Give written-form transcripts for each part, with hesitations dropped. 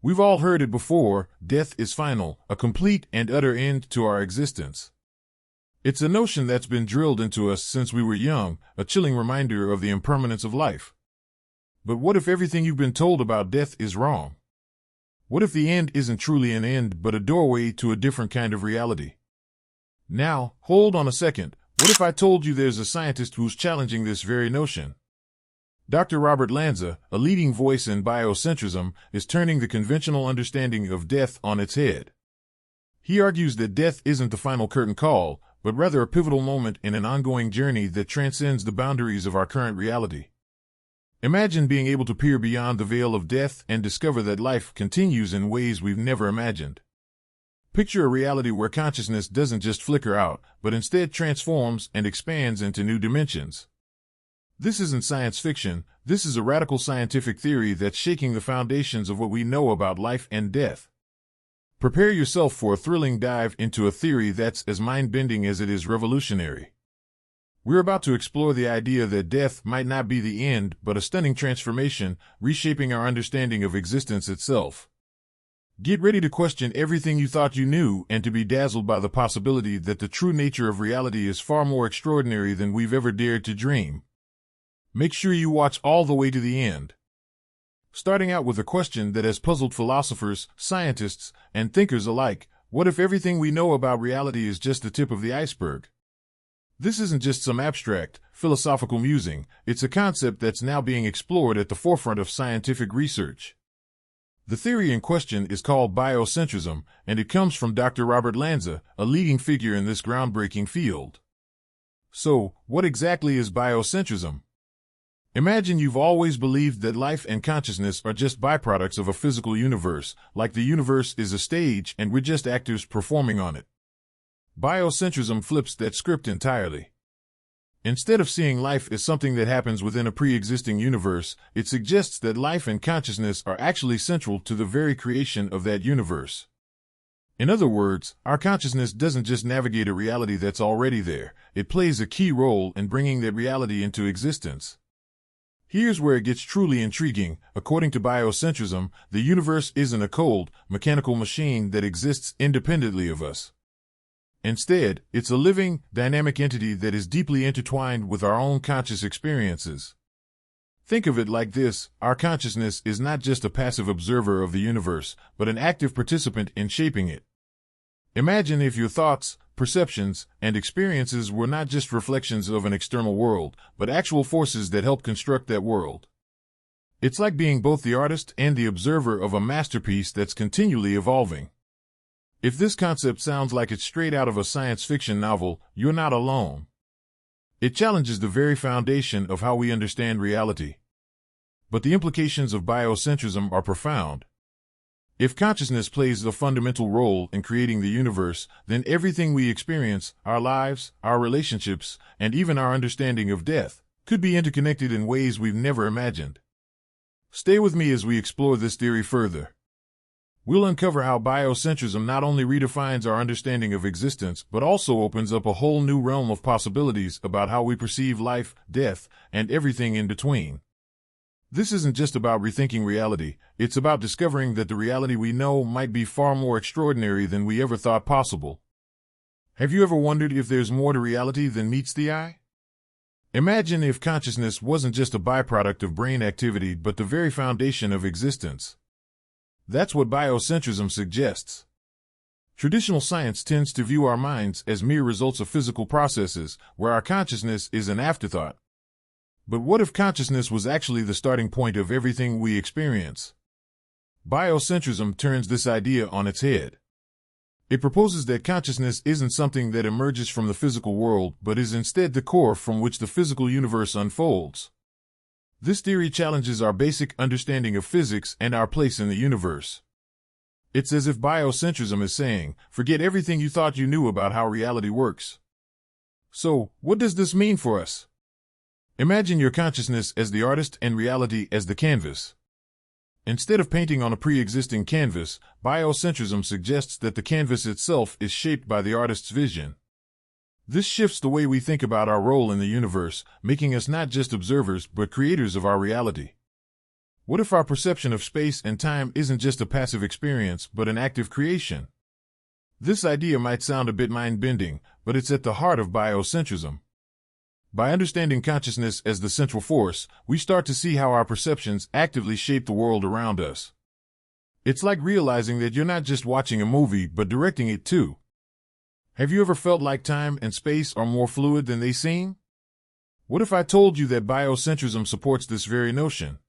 We've all heard it before: death is final, a complete and utter end to our existence. It's a notion that's been drilled into us since we were young, a chilling reminder of the impermanence of life. But what if everything you've been told about death is wrong? What if the end isn't truly an end, but a doorway to a different kind of reality? Now, hold on a second. What if I told you there's a scientist who's challenging this very notion? Dr. Robert Lanza, a leading voice in biocentrism, is turning the conventional understanding of death on its head. He argues that death isn't the final curtain call, but rather a pivotal moment in an ongoing journey that transcends the boundaries of our current reality. Imagine being able to peer beyond the veil of death and discover that life continues in ways we've never imagined. Picture a reality where consciousness doesn't just flicker out, but instead transforms and expands into new dimensions. This isn't science fiction. This is a radical scientific theory that's shaking the foundations of what we know about life and death. Prepare yourself for a thrilling dive into a theory that's as mind-bending as it is revolutionary. We're about to explore the idea that death might not be the end, but a stunning transformation, reshaping our understanding of existence itself. Get ready to question everything you thought you knew and to be dazzled by the possibility that the true nature of reality is far more extraordinary than we've ever dared to dream. Make sure you watch all the way to the end. Starting out with a question that has puzzled philosophers, scientists, and thinkers alike: what if everything we know about reality is just the tip of the iceberg? This isn't just some abstract, philosophical musing. It's a concept that's now being explored at the forefront of scientific research. The theory in question is called biocentrism, and it comes from Dr. Robert Lanza, a leading figure in this groundbreaking field. So, what exactly is biocentrism? Imagine you've always believed that life and consciousness are just byproducts of a physical universe, like the universe is a stage and we're just actors performing on it. Biocentrism flips that script entirely. Instead of seeing life as something that happens within a pre-existing universe, it suggests that life and consciousness are actually central to the very creation of that universe. In other words, our consciousness doesn't just navigate a reality that's already there, it plays a key role in bringing that reality into existence. Here's where it gets truly intriguing. According to biocentrism, the universe isn't a cold, mechanical machine that exists independently of us. Instead, it's a living, dynamic entity that is deeply intertwined with our own conscious experiences. Think of it like this: our consciousness is not just a passive observer of the universe, but an active participant in shaping it. Imagine if your thoughts, perceptions, and experiences were not just reflections of an external world, but actual forces that help construct that world. It's like being both the artist and the observer of a masterpiece that's continually evolving. If this concept sounds like it's straight out of a science fiction novel, you're not alone. It challenges the very foundation of how we understand reality. But the implications of biocentrism are profound. If consciousness plays a fundamental role in creating the universe, then everything we experience, our lives, our relationships, and even our understanding of death, could be interconnected in ways we've never imagined. Stay with me as we explore this theory further. We'll uncover how biocentrism not only redefines our understanding of existence, but also opens up a whole new realm of possibilities about how we perceive life, death, and everything in between. This isn't just about rethinking reality, it's about discovering that the reality we know might be far more extraordinary than we ever thought possible. Have you ever wondered if there's more to reality than meets the eye? Imagine if consciousness wasn't just a byproduct of brain activity but the very foundation of existence. That's what biocentrism suggests. Traditional science tends to view our minds as mere results of physical processes, where our consciousness is an afterthought. But what if consciousness was actually the starting point of everything we experience? Biocentrism turns this idea on its head. It proposes that consciousness isn't something that emerges from the physical world, but is instead the core from which the physical universe unfolds. This theory challenges our basic understanding of physics and our place in the universe. It's as if biocentrism is saying, forget everything you thought you knew about how reality works. So, what does this mean for us? Imagine your consciousness as the artist and reality as the canvas. Instead of painting on a pre-existing canvas, biocentrism suggests that the canvas itself is shaped by the artist's vision. This shifts the way we think about our role in the universe, making us not just observers but creators of our reality. What if our perception of space and time isn't just a passive experience, but an active creation? This idea might sound a bit mind-bending, but it's at the heart of biocentrism. By understanding consciousness as the central force, we start to see how our perceptions actively shape the world around us. It's like realizing that you're not just watching a movie, but directing it too. Have you ever felt like time and space are more fluid than they seem? What if I told you that biocentrism supports this very notion?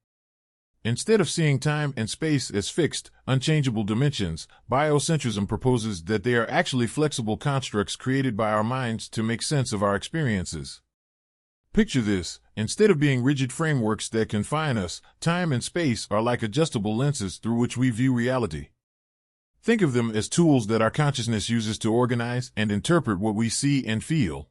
Instead of seeing time and space as fixed, unchangeable dimensions, biocentrism proposes that they are actually flexible constructs created by our minds to make sense of our experiences. Picture this: instead of being rigid frameworks that confine us, time and space are like adjustable lenses through which we view reality. Think of them as tools that our consciousness uses to organize and interpret what we see and feel.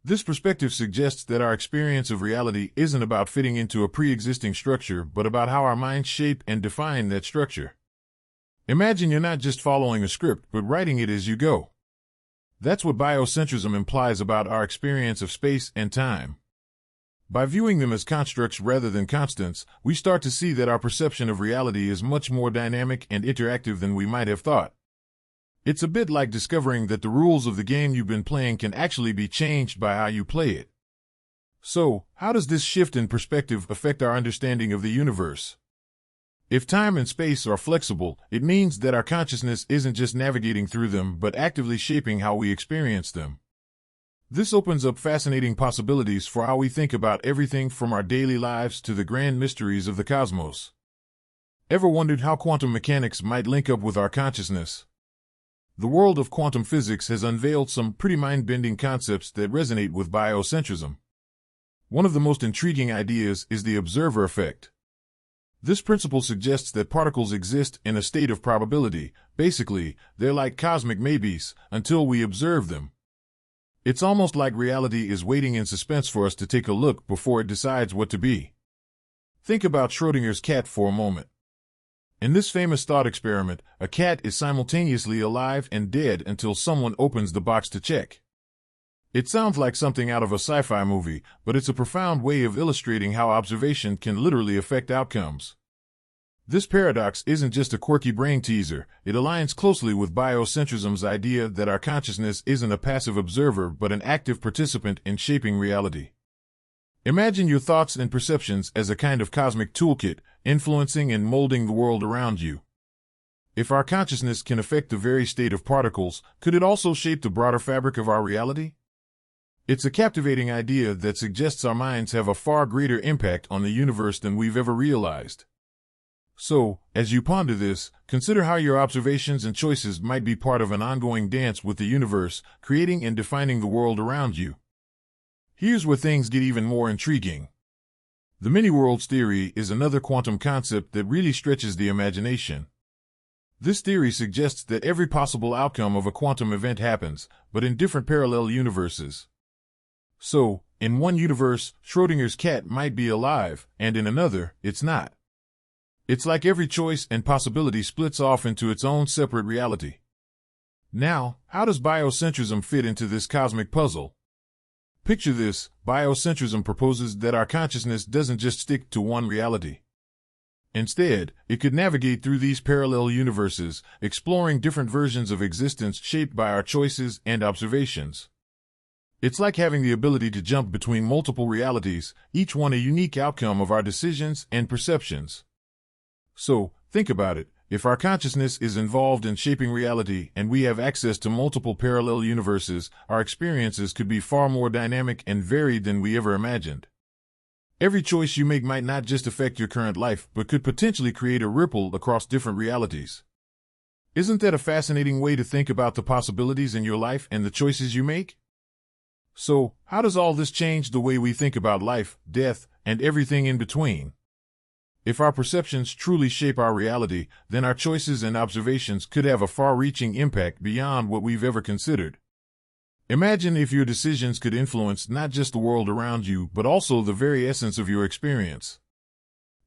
This perspective suggests that our experience of reality isn't about fitting into a pre-existing structure, but about how our minds shape and define that structure. Imagine you're not just following a script, but writing it as you go. That's what biocentrism implies about our experience of space and time. By viewing them as constructs rather than constants, we start to see that our perception of reality is much more dynamic and interactive than we might have thought. It's a bit like discovering that the rules of the game you've been playing can actually be changed by how you play it. So, how does this shift in perspective affect our understanding of the universe? If time and space are flexible, it means that our consciousness isn't just navigating through them, but actively shaping how we experience them. This opens up fascinating possibilities for how we think about everything from our daily lives to the grand mysteries of the cosmos. Ever wondered how quantum mechanics might link up with our consciousness? The world of quantum physics has unveiled some pretty mind-bending concepts that resonate with biocentrism. One of the most intriguing ideas is the observer effect. This principle suggests that particles exist in a state of probability. Basically, they're like cosmic maybes until we observe them. It's almost like reality is waiting in suspense for us to take a look before it decides what to be. Think about Schrödinger's cat for a moment. In this famous thought experiment, a cat is simultaneously alive and dead until someone opens the box to check. It sounds like something out of a sci-fi movie, but it's a profound way of illustrating how observation can literally affect outcomes. This paradox isn't just a quirky brain teaser, it aligns closely with biocentrism's idea that our consciousness isn't a passive observer but an active participant in shaping reality. Imagine your thoughts and perceptions as a kind of cosmic toolkit, influencing and molding the world around you. If our consciousness can affect the very state of particles, could it also shape the broader fabric of our reality? It's a captivating idea that suggests our minds have a far greater impact on the universe than we've ever realized. So, as you ponder this, consider how your observations and choices might be part of an ongoing dance with the universe, creating and defining the world around you. Here's where things get even more intriguing. The many-worlds theory is another quantum concept that really stretches the imagination. This theory suggests that every possible outcome of a quantum event happens, but in different parallel universes. So, in one universe, Schrödinger's cat might be alive, and in another, it's not. It's like every choice and possibility splits off into its own separate reality. Now, how does biocentrism fit into this cosmic puzzle? Picture this: biocentrism proposes that our consciousness doesn't just stick to one reality. Instead, it could navigate through these parallel universes, exploring different versions of existence shaped by our choices and observations. It's like having the ability to jump between multiple realities, each one a unique outcome of our decisions and perceptions. So, think about it. If our consciousness is involved in shaping reality and we have access to multiple parallel universes, our experiences could be far more dynamic and varied than we ever imagined. Every choice you make might not just affect your current life, but could potentially create a ripple across different realities. Isn't that a fascinating way to think about the possibilities in your life and the choices you make? So, how does all this change the way we think about life, death, and everything in between? If our perceptions truly shape our reality, then our choices and observations could have a far-reaching impact beyond what we've ever considered. Imagine if your decisions could influence not just the world around you, but also the very essence of your experience.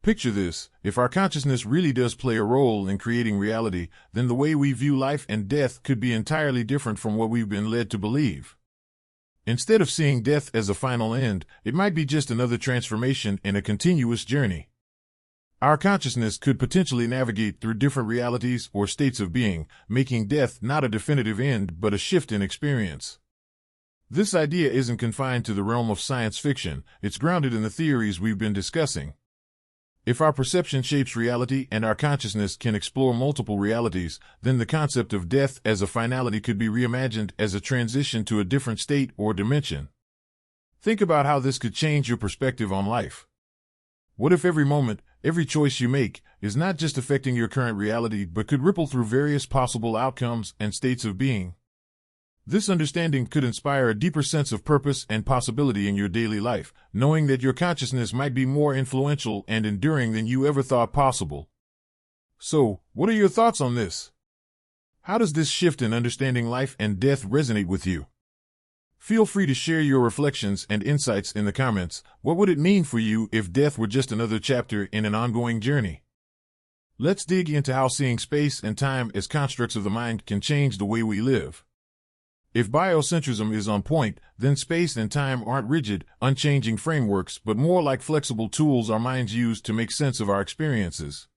Picture this: if our consciousness really does play a role in creating reality, then the way we view life and death could be entirely different from what we've been led to believe. Instead of seeing death as a final end, it might be just another transformation in a continuous journey. Our consciousness could potentially navigate through different realities or states of being, making death not a definitive end but a shift in experience. This idea isn't confined to the realm of science fiction, it's grounded in the theories we've been discussing. If our perception shapes reality and our consciousness can explore multiple realities, then the concept of death as a finality could be reimagined as a transition to a different state or dimension. Think about how this could change your perspective on life. What if every moment, every choice you make, is not just affecting your current reality but could ripple through various possible outcomes and states of being? This understanding could inspire a deeper sense of purpose and possibility in your daily life, knowing that your consciousness might be more influential and enduring than you ever thought possible. So, what are your thoughts on this? How does this shift in understanding life and death resonate with you? Feel free to share your reflections and insights in the comments. What would it mean for you if death were just another chapter in an ongoing journey? Let's dig into how seeing space and time as constructs of the mind can change the way we live. If biocentrism is on point, then space and time aren't rigid, unchanging frameworks, but more like flexible tools our minds use to make sense of our experiences.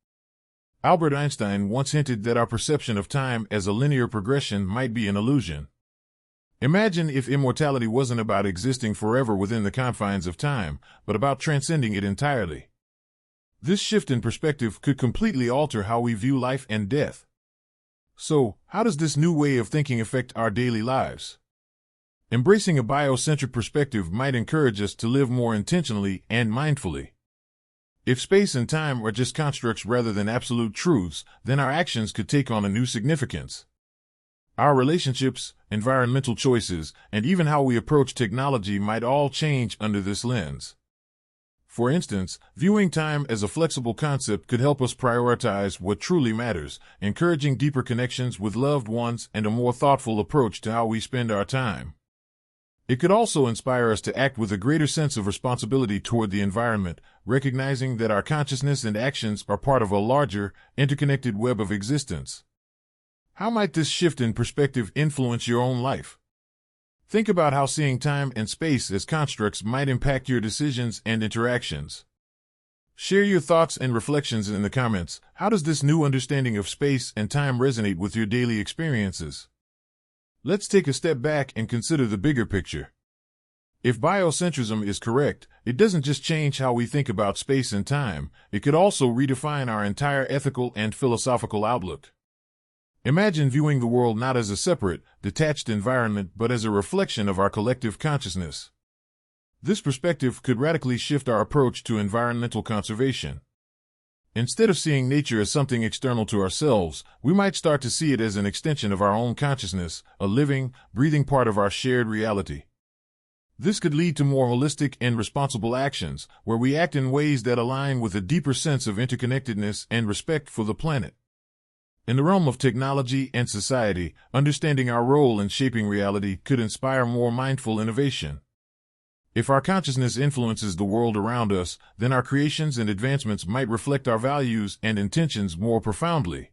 Albert Einstein once hinted that our perception of time as a linear progression might be an illusion. Imagine if immortality wasn't about existing forever within the confines of time, but about transcending it entirely. This shift in perspective could completely alter how we view life and death. So, how does this new way of thinking affect our daily lives? Embracing a biocentric perspective might encourage us to live more intentionally and mindfully. If space and time are just constructs rather than absolute truths, then our actions could take on a new significance. Our relationships, environmental choices, and even how we approach technology might all change under this lens. For instance, viewing time as a flexible concept could help us prioritize what truly matters, encouraging deeper connections with loved ones and a more thoughtful approach to how we spend our time. It could also inspire us to act with a greater sense of responsibility toward the environment, recognizing that our consciousness and actions are part of a larger, interconnected web of existence. How might this shift in perspective influence your own life? Think about how seeing time and space as constructs might impact your decisions and interactions. Share your thoughts and reflections in the comments. How does this new understanding of space and time resonate with your daily experiences? Let's take a step back and consider the bigger picture. If biocentrism is correct, it doesn't just change how we think about space and time, it could also redefine our entire ethical and philosophical outlook. Imagine viewing the world not as a separate, detached environment but as a reflection of our collective consciousness. This perspective could radically shift our approach to environmental conservation. Instead of seeing nature as something external to ourselves, we might start to see it as an extension of our own consciousness, a living, breathing part of our shared reality. This could lead to more holistic and responsible actions, where we act in ways that align with a deeper sense of interconnectedness and respect for the planet. In the realm of technology and society, understanding our role in shaping reality could inspire more mindful innovation. If our consciousness influences the world around us, then our creations and advancements might reflect our values and intentions more profoundly.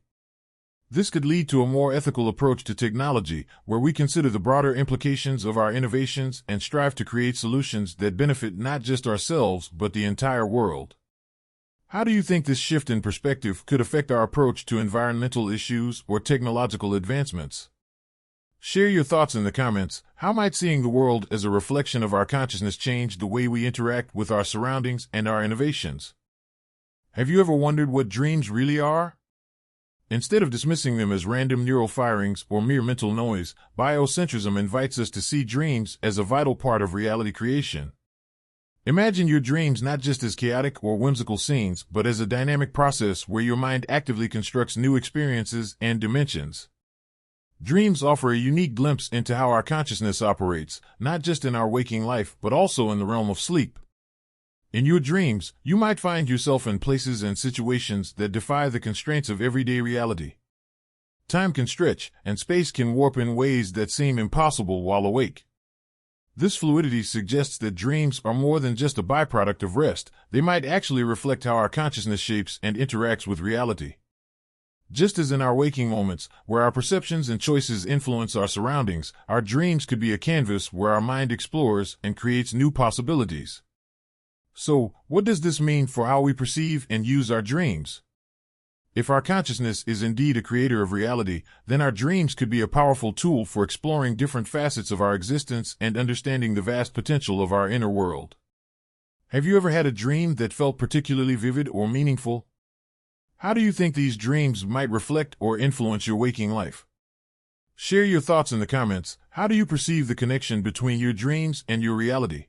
This could lead to a more ethical approach to technology, where we consider the broader implications of our innovations and strive to create solutions that benefit not just ourselves but the entire world. How do you think this shift in perspective could affect our approach to environmental issues or technological advancements? Share your thoughts in the comments. How might seeing the world as a reflection of our consciousness change the way we interact with our surroundings and our innovations? Have you ever wondered what dreams really are? Instead of dismissing them as random neural firings or mere mental noise, biocentrism invites us to see dreams as a vital part of reality creation. Imagine your dreams not just as chaotic or whimsical scenes, but as a dynamic process where your mind actively constructs new experiences and dimensions. Dreams offer a unique glimpse into how our consciousness operates, not just in our waking life, but also in the realm of sleep. In your dreams, you might find yourself in places and situations that defy the constraints of everyday reality. Time can stretch, and space can warp in ways that seem impossible while awake. This fluidity suggests that dreams are more than just a byproduct of rest. They might actually reflect how our consciousness shapes and interacts with reality. Just as in our waking moments, where our perceptions and choices influence our surroundings, our dreams could be a canvas where our mind explores and creates new possibilities. So, what does this mean for how we perceive and use our dreams? If our consciousness is indeed a creator of reality, then our dreams could be a powerful tool for exploring different facets of our existence and understanding the vast potential of our inner world. Have you ever had a dream that felt particularly vivid or meaningful? How do you think these dreams might reflect or influence your waking life? Share your thoughts in the comments. How do you perceive the connection between your dreams and your reality?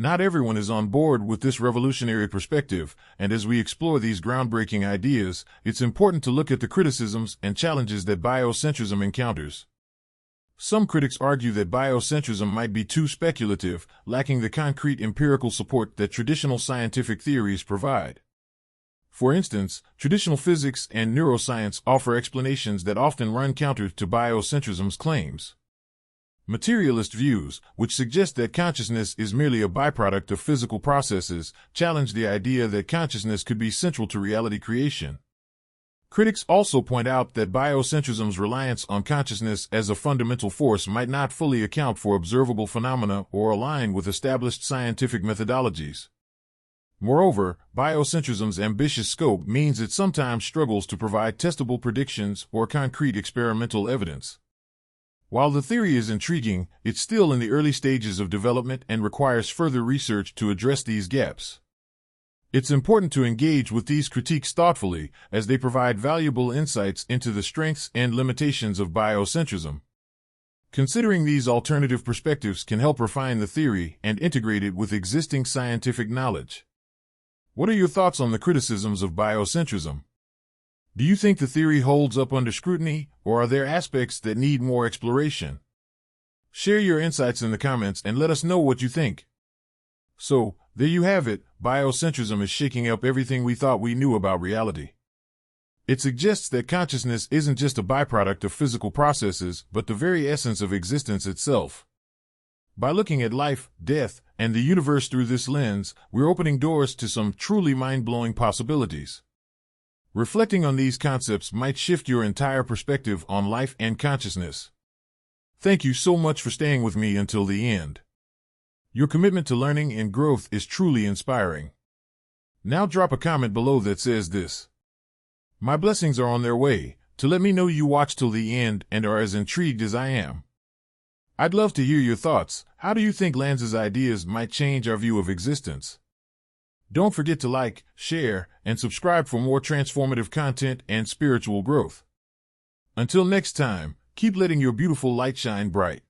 Not everyone is on board with this revolutionary perspective, and as we explore these groundbreaking ideas, it's important to look at the criticisms and challenges that biocentrism encounters. Some critics argue that biocentrism might be too speculative, lacking the concrete empirical support that traditional scientific theories provide. For instance, traditional physics and neuroscience offer explanations that often run counter to biocentrism's claims. Materialist views, which suggest that consciousness is merely a byproduct of physical processes, challenge the idea that consciousness could be central to reality creation. Critics also point out that biocentrism's reliance on consciousness as a fundamental force might not fully account for observable phenomena or align with established scientific methodologies. Moreover, biocentrism's ambitious scope means it sometimes struggles to provide testable predictions or concrete experimental evidence. While the theory is intriguing, it's still in the early stages of development and requires further research to address these gaps. It's important to engage with these critiques thoughtfully, as they provide valuable insights into the strengths and limitations of biocentrism. Considering these alternative perspectives can help refine the theory and integrate it with existing scientific knowledge. What are your thoughts on the criticisms of biocentrism? Do you think the theory holds up under scrutiny, or are there aspects that need more exploration? Share your insights in the comments and let us know what you think. So, there you have it, biocentrism is shaking up everything we thought we knew about reality. It suggests that consciousness isn't just a byproduct of physical processes, but the very essence of existence itself. By looking at life, death, and the universe through this lens, we're opening doors to some truly mind-blowing possibilities. Reflecting on these concepts might shift your entire perspective on life and consciousness. Thank you so much for staying with me until the end. Your commitment to learning and growth is truly inspiring. Now drop a comment below that says this. My blessings are on their way, to let me know you watched till the end and are as intrigued as I am. I'd love to hear your thoughts. How do you think Lance's ideas might change our view of existence? Don't forget to like, share, and subscribe for more transformative content and spiritual growth. Until next time, keep letting your beautiful light shine bright.